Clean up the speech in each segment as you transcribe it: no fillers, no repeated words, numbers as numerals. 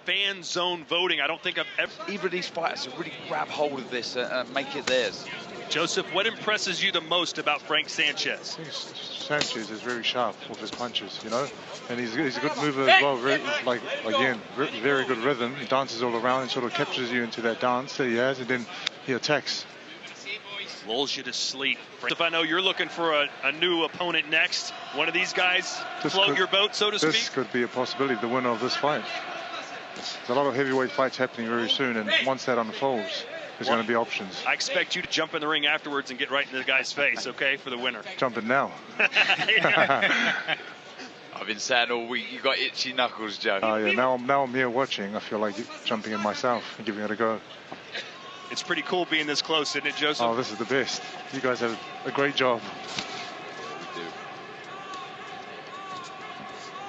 Fan zone voting. I don't think I've ever... Either of these fighters have really grab hold of this and make it theirs. Joseph, what impresses you the most about Frank Sanchez? Sanchez is very sharp with his punches, you know, and he's a good mover as well. Very good rhythm. He dances all around and sort of captures you into that dance that he has, and then he attacks. Lulls you to sleep. If I know you're looking for a new opponent next, one of these guys float your boat, so to speak? This could be a possibility, the winner of this fight. There's a lot of heavyweight fights happening very soon, and once that unfolds, there's going to be options. I expect you to jump in the ring afterwards and get right in the guy's face, okay, for the winner. Jumping now. I've been saying all week, you got itchy knuckles, Joe. Oh yeah, now I'm here watching. I feel like jumping in myself and giving it a go. It's pretty cool being this close, isn't it, Joseph? Oh, this is the best. You guys have a great job. We do.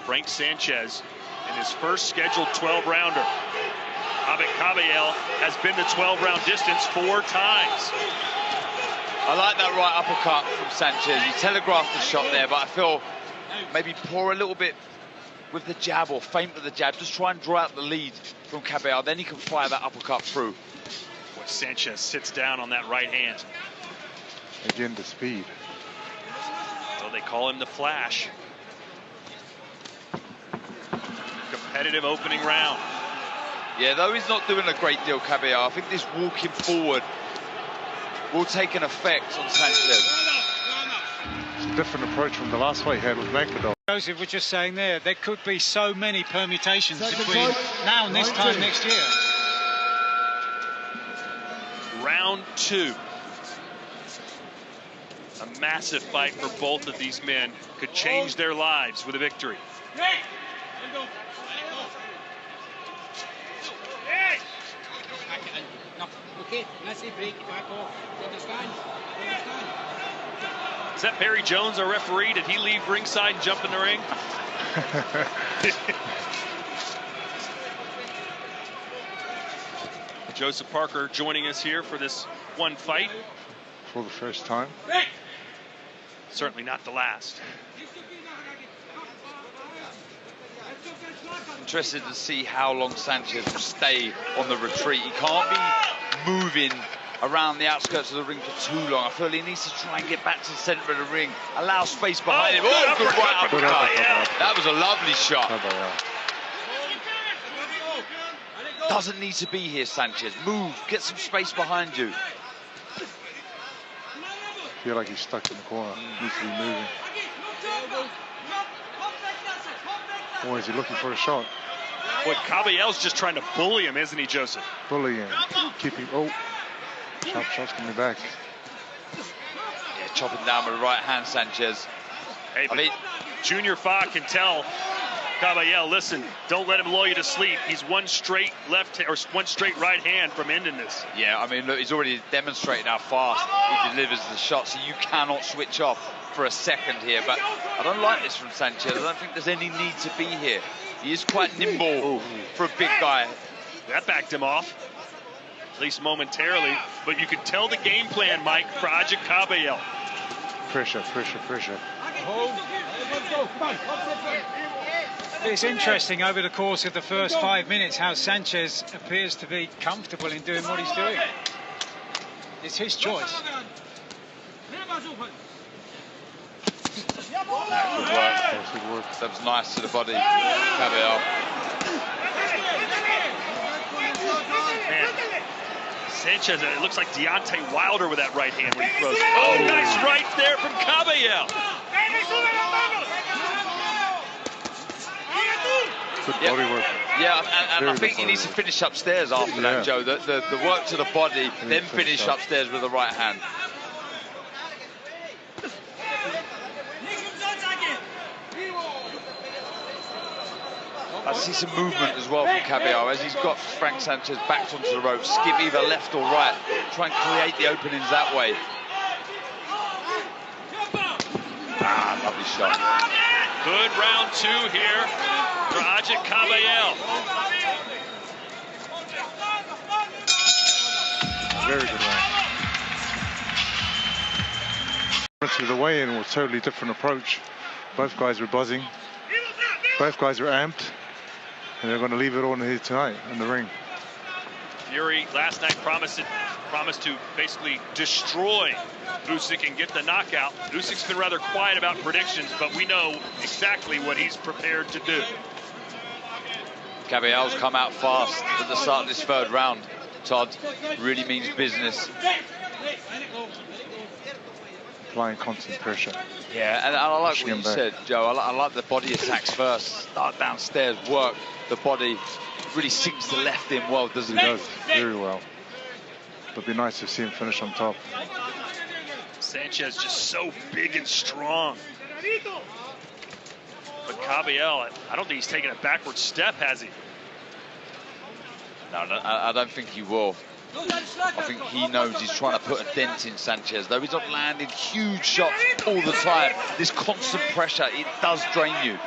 Frank Sanchez in his first scheduled 12-rounder. Agit Kabayel has been the 12-round distance 4 times. I like that right uppercut from Sanchez. He telegraphed the shot there, but I feel maybe pour a little bit with the jab or feint with the jab. Just try and draw out the lead from Kabayel. Then he can fire that uppercut through. Boy, Sanchez sits down on that right hand. Again, the speed. So they call him the Flash. Competitive opening round. Yeah, though he's not doing a great deal, Kabayel, I think this walking forward will take an effect on Sanchez. It's a different approach from the last fight he had with Magmadov. Joseph was just saying there could be so many permutations between now and this time next year. Round 2. A massive fight for both of these men. Could change their lives with a victory. Is that Barry Jones, our referee? Did he leave ringside and jump in the ring? Joseph Parker joining us here for this one fight. For the first time. Certainly not the last. Interested to see how long Sanchez will stay on the retreat. He can't be moving around the outskirts of the ring for too long. I feel he needs to try and get back to the center of the ring, allow space behind him. Oh, good right uppercut. That was a lovely shot. Doesn't need to be here, Sanchez. Move, get some space behind you. I feel like he's stuck in the corner. Needs to be moving. Or is he looking for a shot? Boy, Kabayel's just trying to bully him, isn't he, Joseph? Bullying. Keeping. Oh. Sharp shots coming back. Yeah, chopping down with the right hand, Sanchez. Hey, I mean, Junior Fa can tell Kabayel, listen, don't let him lull you to sleep. He's one straight left or one straight right hand from ending this. Yeah, I mean, look, he's already demonstrated how fast he delivers the shot, so you cannot switch off for a second here. But I don't like this from Sanchez. I don't think there's any need to be here. He is quite nimble for a big guy. That backed him off, at least momentarily. But you could tell the game plan, Mike, for Agit Kabayel. Pressure. It's interesting over the course of the first 5 minutes how Sanchez appears to be comfortable in doing what he's doing. It's his choice. Good work. That was nice to the body, Kabayel. Man, Sanchez, it looks like Deontay Wilder with that right hand when he throws. Oh, nice right there from Kabayel. Good body work. Yeah, and I think he needs to finish upstairs after that, Joe. The work to the body, then finish upstairs with the right hand. I see some movement as well from Kabayel as he's got Frank Sanchez backed onto the rope. Skip either left or right. Try and create the openings that way. Ah, lovely shot. Good round 2 here for Agit Kabayel. Very good round. To the weigh-in was a totally different approach. Both guys were buzzing. Both guys were amped. And they're going to leave it all in here tonight in the ring. Fury last night promised to basically destroy Usyk and get the knockout. Usyk's been rather quiet about predictions, but we know exactly what he's prepared to do. Kabayel's come out fast at the start of this third round. Todd really means business. Applying constant pressure. Yeah, and I like what you said, Joe. I like the body attacks first. Start downstairs, work the body. Really sinks the left in well, doesn't he? He does, very well. But it'd be nice to see him finish on top. Sanchez just so big and strong. But Kabayel, I don't think he's taken a backward step, has he? No, I don't think he will. I think he knows he's trying to put a dent in Sanchez, though he's not landing huge shots all the time. This constant pressure, it does drain you.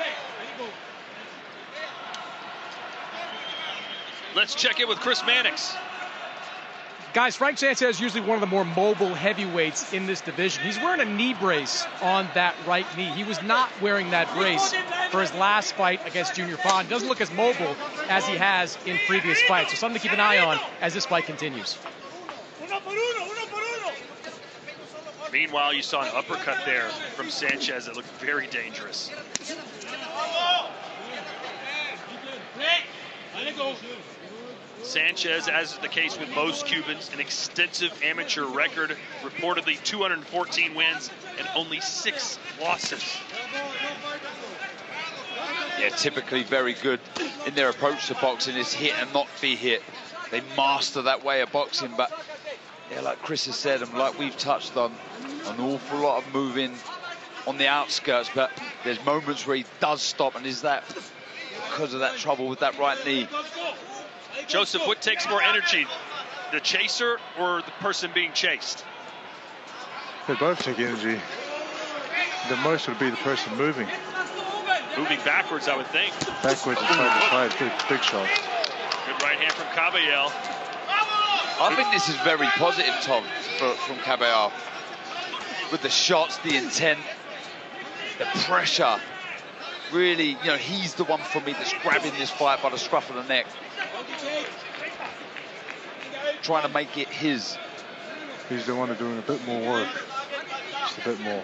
Let's check in with Chris Mannix. Guys, Frank Sanchez is usually one of the more mobile heavyweights in this division. He's wearing a knee brace on that right knee. He was not wearing that brace for his last fight against Junior Fa. He doesn't look as mobile as he has in previous fights. So something to keep an eye on as this fight continues. Meanwhile, you saw an uppercut there from Sanchez that looked very dangerous. Sanchez, as is the case with most Cubans, an extensive amateur record, reportedly 214 wins and only 6 losses. Yeah, typically very good in their approach to boxing is hit and not be hit. They master that way of boxing, but yeah, like Chris has said, and like we've touched on, an awful lot of moving on the outskirts, but there's moments where he does stop, and is that because of that trouble with that right knee? Joseph, what takes more energy, the chaser or the person being chased? They both take energy. The most would be the person moving. Moving backwards, I would think. Backwards and side to side, big shot. Good right hand from Kabayel. I think this is very positive, Tom, from Kabayel. With the shots, the intent, the pressure. Really, you know, he's the one for me that's grabbing this fight by the scruff of the neck. Trying to make it his. He's the one doing a bit more work. Just a bit more.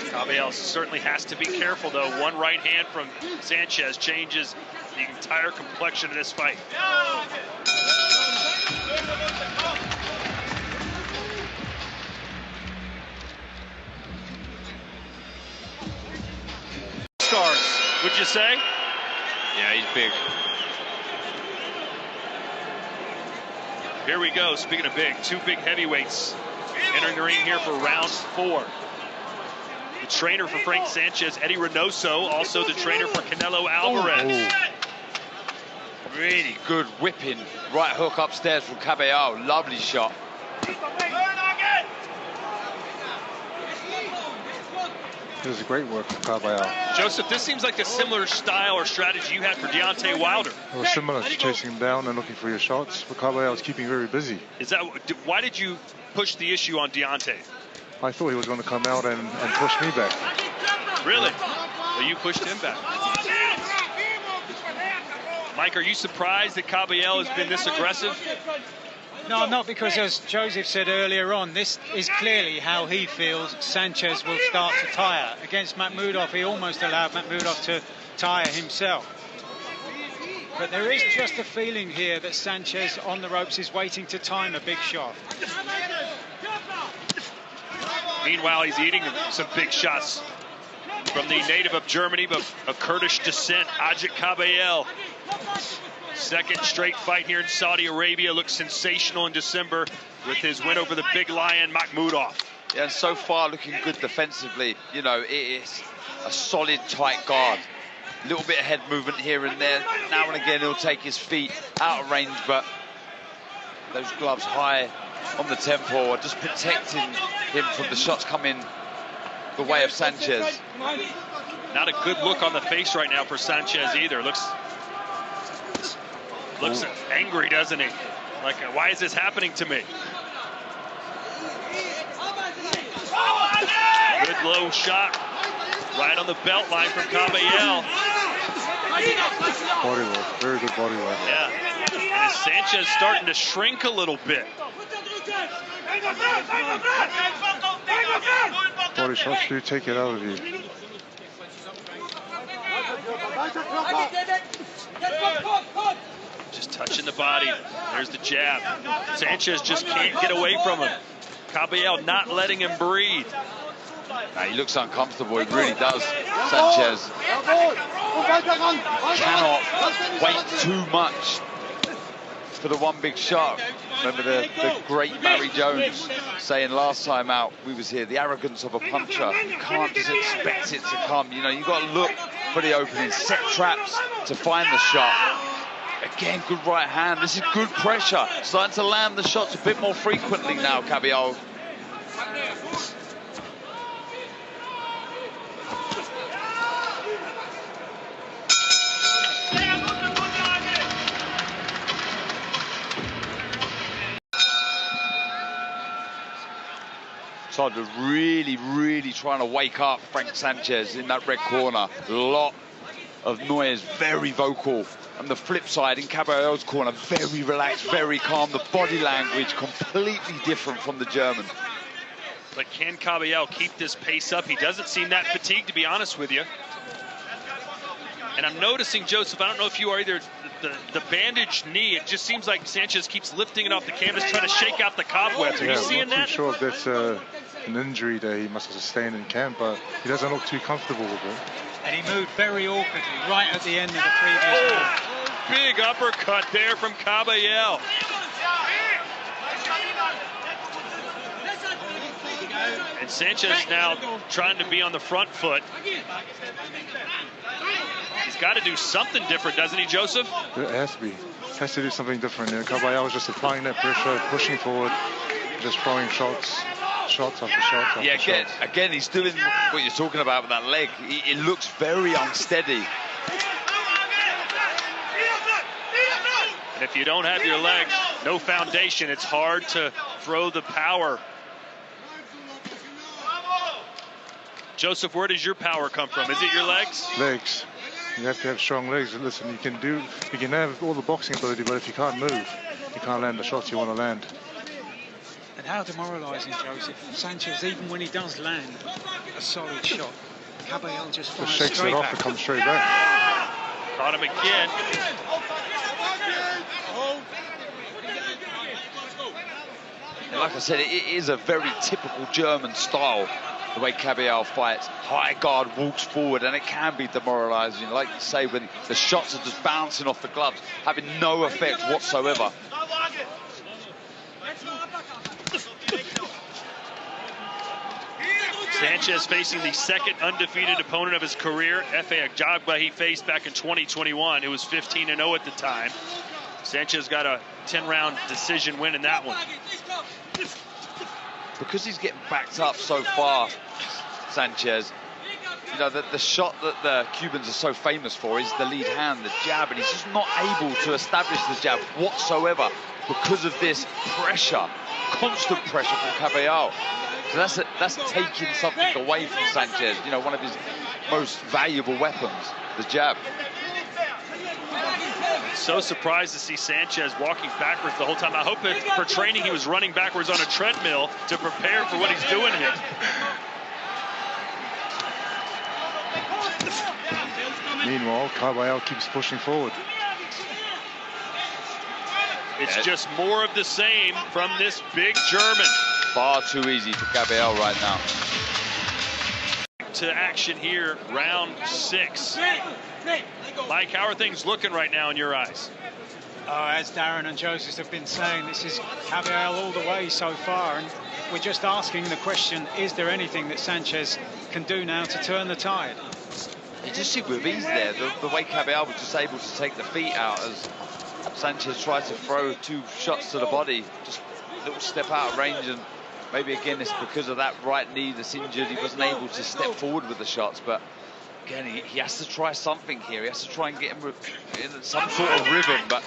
Kabayel certainly has to be careful, though. One right hand from Sanchez changes the entire complexion of this fight. Stars, would you say? Yeah, he's big. Here we go. Speaking of big, 2 big heavyweights entering the ring here for round 4. The trainer for Frank Sanchez, Eddie Reynoso, also the trainer for Canelo Alvarez. Really good whipping right hook upstairs from Kabayel. Lovely shot. It was a great work from Kabayel. Joseph, this seems like a similar style or strategy you had for Deontay Wilder. It was similar to chasing him down and looking for your shots, but Kabayel was keeping very busy. Is that why did you push the issue on Deontay? I thought he was going to come out and push me back. Really? Well, you pushed him back. Mike, are you surprised that Kabayel has been this aggressive? No, I'm not, because as Joseph said earlier on, this is clearly how he feels Sanchez will start to tire. Against Makhmudov, he almost allowed Makhmudov to tire himself. But there is just a feeling here that Sanchez on the ropes is waiting to time a big shot. Meanwhile, he's eating some big shots from the native of Germany, but of Kurdish descent, Agit Kabayel. Second straight fight here in Saudi Arabia. Looks sensational in December with his win over the big lion, Makhmudov. Yeah, and so far looking good defensively. You know, it is a solid, tight guard. A little bit of head movement here and there. Now and again, he'll take his feet out of range, but those gloves high on the temple are just protecting him from the shots coming the way of Sanchez. Not a good look on the face right now for Sanchez either. Looks angry, doesn't he? Like, why is this happening to me? Good low shot. Right on the belt line from Kabayel. Body work, very good body work. Yeah. And Sanchez starting to shrink a little bit. Body shots do take it out of you. Just touching the body. There's the jab. Sanchez just can't get away from him. Kabayel not letting him breathe. He looks uncomfortable, he really does, Sanchez. Cannot wait too much for the one big shot. Remember the great Barry Jones saying last time out we was here, the arrogance of a puncher. You can't just expect it to come. You know, you've got to look for the opening, set traps to find the shot. Again, good right hand. This is good pressure. Starting to land the shots a bit more frequently now, Kabayel. To really trying to wake up Frank Sanchez in that red corner. A lot of noise, very vocal. And the flip side, in Kabayel's corner, very relaxed, very calm. The body language completely different from the German. But can Kabayel keep this pace up? He doesn't seem that fatigued, to be honest with you. And I'm noticing, Joseph, I don't know if you are either, the bandaged knee, it just seems like Sanchez keeps lifting it off the canvas, trying to shake out the cobwebs. Are you seeing that? I'm not too sure if that's an injury that he must have sustained in camp, but he doesn't look too comfortable with it. And he moved very awkwardly right at the end of the previous round. Big uppercut there from Kabayel. And Sanchez now trying to be on the front foot. He's got to do something different, doesn't he, Joseph? It has to be. Has to do something different. Kabayel was just applying that pressure, pushing forward, just throwing shots after shots after shots. Again, he's doing what you're talking about with that leg. It looks very unsteady. And if you don't have your legs, no foundation, it's hard to throw the power. Joseph, where does your power come from? Is it your legs? Legs. You have to have strong legs. Listen, you can have all the boxing ability, but if you can't move, you can't land the shots you want to land. And how demoralising, Joseph. Sanchez, even when he does land a solid shot, Kabayel just fires shakes straight it off back. and comes straight back. Caught him again. And like I said, it is a very typical German style, the way Kabayel fights. High guard, walks forward, and it can be demoralising. Like you say, when the shots are just bouncing off the gloves, having no effect whatsoever. Sanchez facing the second undefeated opponent of his career, Efe Ajagba, he faced back in 2021. It was 15-0 at the time. Sanchez got a 10-round decision win in that one. Because he's getting backed up so far, Sanchez, you know, the shot that the Cubans are so famous for is the lead hand, the jab, and he's just not able to establish the jab whatsoever because of this pressure, constant pressure from Kabayel. So that's taking something away from Sanchez, you know, one of his most valuable weapons, the jab. So surprised to see Sanchez walking backwards the whole time. I hope that for training he was running backwards on a treadmill to prepare for what he's doing here. Meanwhile, Kabayel keeps pushing forward. It's just more of the same from this big German. Far too easy for Kabayel right now. To action here, round 6. Mike, how are things looking right now in your eyes? As Darren and Joseph have been saying, this is Kabayel all the way so far, and we're just asking the question, is there anything that Sanchez can do now to turn the tide? You just see with ease there, the way Kabayel was just able to take the feet out as Sanchez tried to throw 2 shots to the body, just a little step out of range, and maybe again it's because of that right knee that's injured, he wasn't able to step forward with the shots, but again he has to try something here, he has to try and get him in some sort of rhythm, but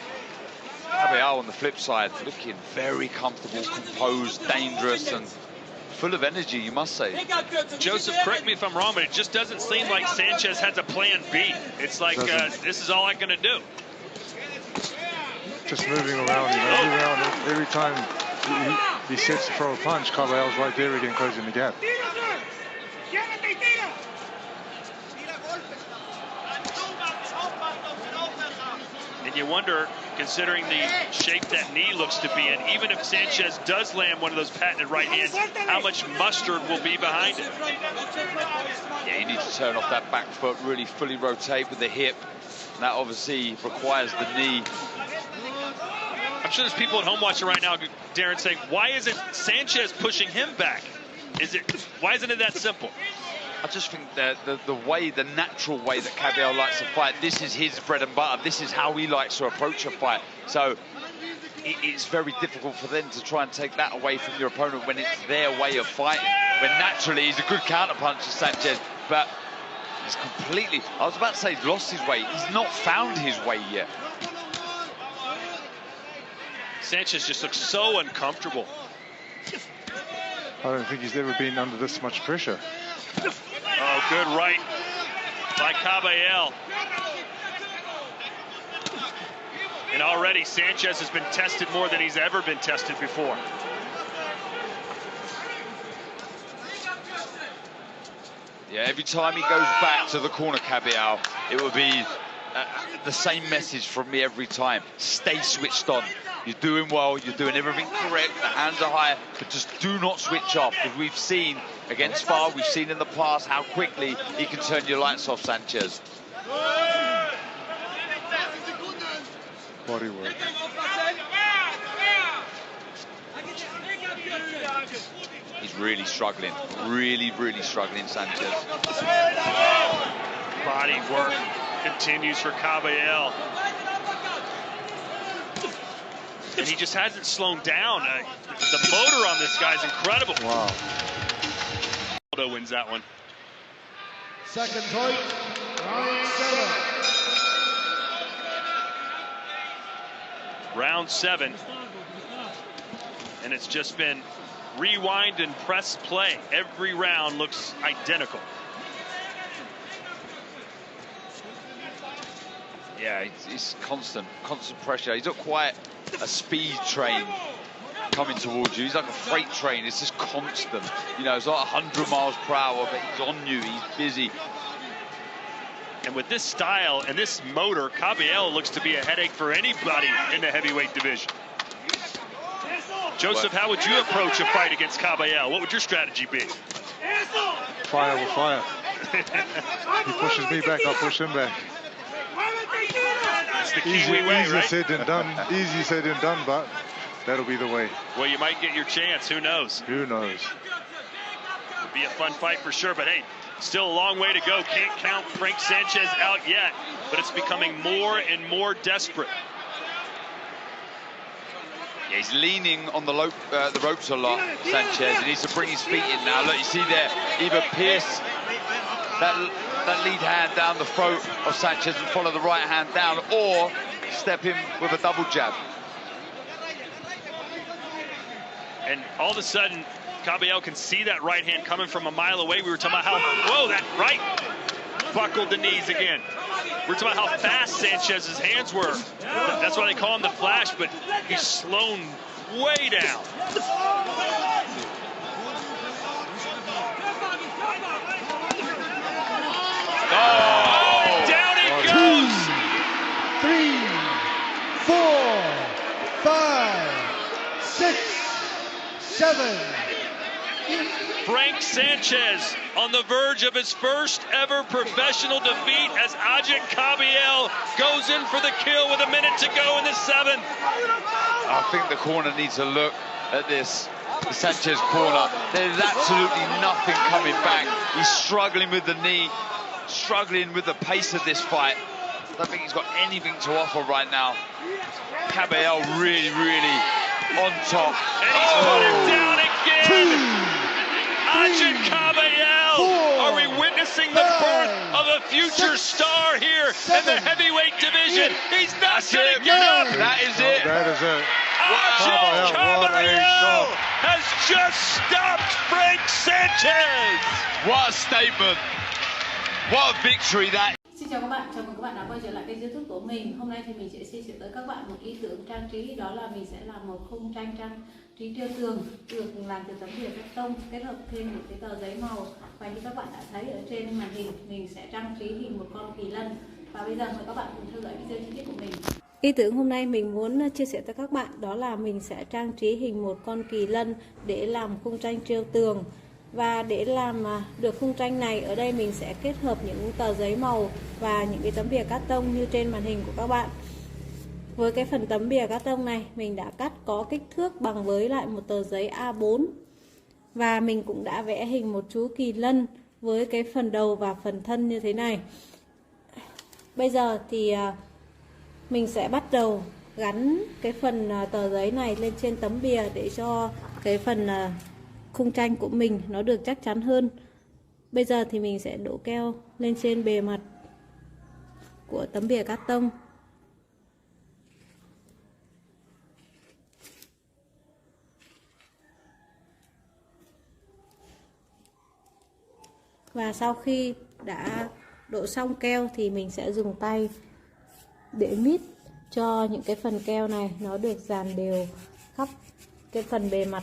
Kabayel on the flip side looking very comfortable, composed, dangerous, and full of energy, you must say. Joseph, correct me if I'm wrong, but it just doesn't seem like Sanchez has a plan B. It's like, this is all I'm going to do. Just moving around, you know, moving around. Every time he sets to throw a punch, Kabayel's right there again, closing the gap. And you wonder, considering the shape that knee looks to be in, even if Sanchez does land one of those patented right hands, how much mustard will be behind it? Yeah, you need to turn off that back foot, really fully rotate with the hip. That obviously requires the knee. I'm sure there's people at home watching right now, Darren, saying, why isn't Sanchez pushing him back? Why isn't it that simple? I just think that the natural way that Kabayel likes to fight, this is his bread and butter. This is how he likes to approach a fight. So it's very difficult for them to try and take that away from your opponent when it's their way of fighting. When naturally he's a good counterpuncher, Sanchez, but he's completely, I was about to say, lost his way. He's not found his way yet. Sanchez just looks so uncomfortable. I don't think he's ever been under this much pressure. Oh, good right by Kabayel. And already Sanchez has been tested more than he's ever been tested before. Yeah, every time he goes back to the corner, Kabayel, it will be the same message from me every time. Stay switched on. You're doing well, you're doing everything correct, the hands are high, but just do not switch off, because we've seen against Far, we've seen in the past how quickly he can turn your lights off, Sanchez. Body work. He's really struggling, really struggling, Sanchez. Body work continues for Kabayel. And he just hasn't slowed down. The motor on this guy's incredible. Wow. Aldo wins that one. Second point, round 7. Round 7. And it's just been rewind and press play. Every round looks identical. Yeah, it's constant pressure. He's not quite a speed train coming towards you. He's like a freight train. It's just constant. You know, it's like 100 miles per hour, but he's on you. He's busy. And with this style and this motor, Kabayel looks to be a headache for anybody in the heavyweight division. Joseph, how would you approach a fight against Kabayel? What would your strategy be? Fire with fire. He pushes me back, I'll push him back. That's the Kiwi way, easier right? said than done. Easier said than done, but that'll be the way. Well, you might get your chance. Who knows? Who knows? It'll be a fun fight for sure, but hey, still a long way to go. Can't count Frank Sanchez out yet, but it's becoming more and more desperate. Yeah, he's leaning on the ropes a lot, Sanchez. He needs to bring his feet in now. Look, you see there, either pierce that lead hand down the throat of Sanchez and follow the right hand down, or step in with a double jab. And all of a sudden, Kabayel can see that right hand coming from a mile away. We were talking about how, whoa, that right buckled the knees again. We're talking about how fast Sanchez's hands were. That's why they call him the Flash, but he's slowed way down. Oh, and down he goes. 3, 4, 5, 6, 7. Frank Sanchez on the verge of his first ever professional defeat as Agit Kabayel goes in for the kill with a minute to go in the 7th. I think the corner needs to look at this. The Sanchez corner. There's absolutely nothing coming back. He's struggling with the knee, struggling with the pace of this fight. I don't think he's got anything to offer right now. Kabayel really on top. And he's put him down again. Agit Kabayel. Are we witnessing the birth of a future star here in the heavyweight division? He's not going to get up. That is it. That is it. Kabayel has just stopped Frank Sanchez. What a statement. What a victory that. Xin chào các bạn, chào mừng các bạn đã quay trở lại kênh YouTube của mình. Hôm nay thì mình sẽ chia sẻ tới các bạn một ý tưởng trang trí, đó là mình sẽ làm một khung tranh trang trí treo tường được làm từ tấm bìa cắt tông kết hợp thêm những cái tờ giấy màu. Và như các bạn đã thấy ở trên màn hình, mình sẽ trang trí hình một con kỳ lân. Và bây giờ mời các bạn cùng theo dõi video chi tiết của mình. Ý tưởng hôm nay mình muốn chia sẻ tới các bạn đó là mình sẽ trang trí hình một con kỳ lân để làm khung tranh treo tường. Và để làm được khung tranh này, ở đây mình sẽ kết hợp những tờ giấy màu và những cái tấm bìa cát tông như trên màn hình của các bạn. Với cái phần tấm bìa cát tông này, mình đã cắt có kích thước bằng với lại một tờ giấy A4. Và mình cũng đã vẽ hình một chú kỳ lân với cái phần đầu và phần thân như thế này. Bây giờ thì mình sẽ bắt đầu gắn cái phần tờ giấy này lên trên tấm bìa để cho cái phần khung tranh của mình nó được chắc chắn hơn. Bây giờ thì mình sẽ đổ keo lên trên bề mặt của tấm bìa cát tông. Và sau khi đã đổ xong keo thì mình sẽ dùng tay để mít cho những cái phần keo này nó được dàn đều khắp cái phần bề mặt.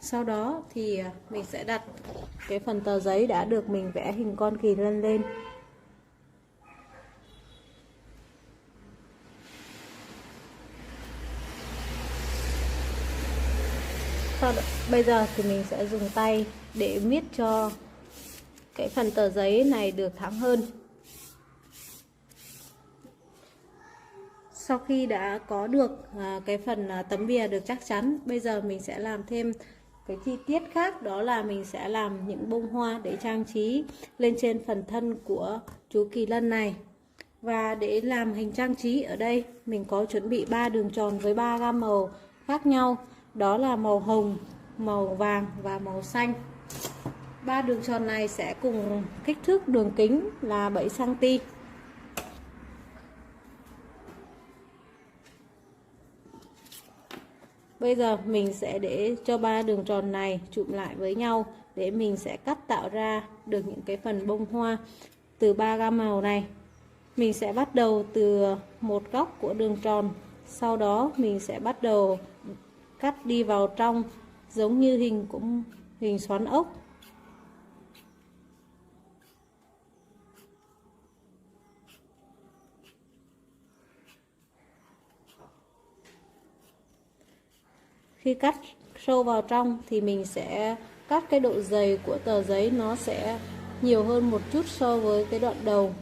Sau đó thì mình sẽ đặt cái phần tờ giấy đã được mình vẽ hình con kỳ lân lên. Bây giờ thì mình sẽ dùng tay để miết cho cái phần tờ giấy này được thẳng hơn. Sau khi đã có được cái phần tấm bìa được chắc chắn, bây giờ mình sẽ làm thêm cái chi tiết khác, đó là mình sẽ làm những bông hoa để trang trí lên trên phần thân của chú kỳ lân này. Và để làm hình trang trí ở đây, mình có chuẩn bị 3 đường tròn với 3 gam màu khác nhau, đó là màu hồng, màu vàng và màu xanh. 3 đường tròn này sẽ cùng kích thước đường kính là 7 cm. Bây giờ mình sẽ để cho 3 đường tròn này chụm lại với nhau để mình sẽ cắt tạo ra được những cái phần bông hoa từ 3 gam màu này. Mình sẽ bắt đầu từ một góc của đường tròn, sau đó mình sẽ bắt đầu cắt đi vào trong giống như hình xoắn ốc. Khi cắt sâu vào trong thì mình sẽ cắt cái độ dày của tờ giấy nó sẽ nhiều hơn một chút so với cái đoạn đầu.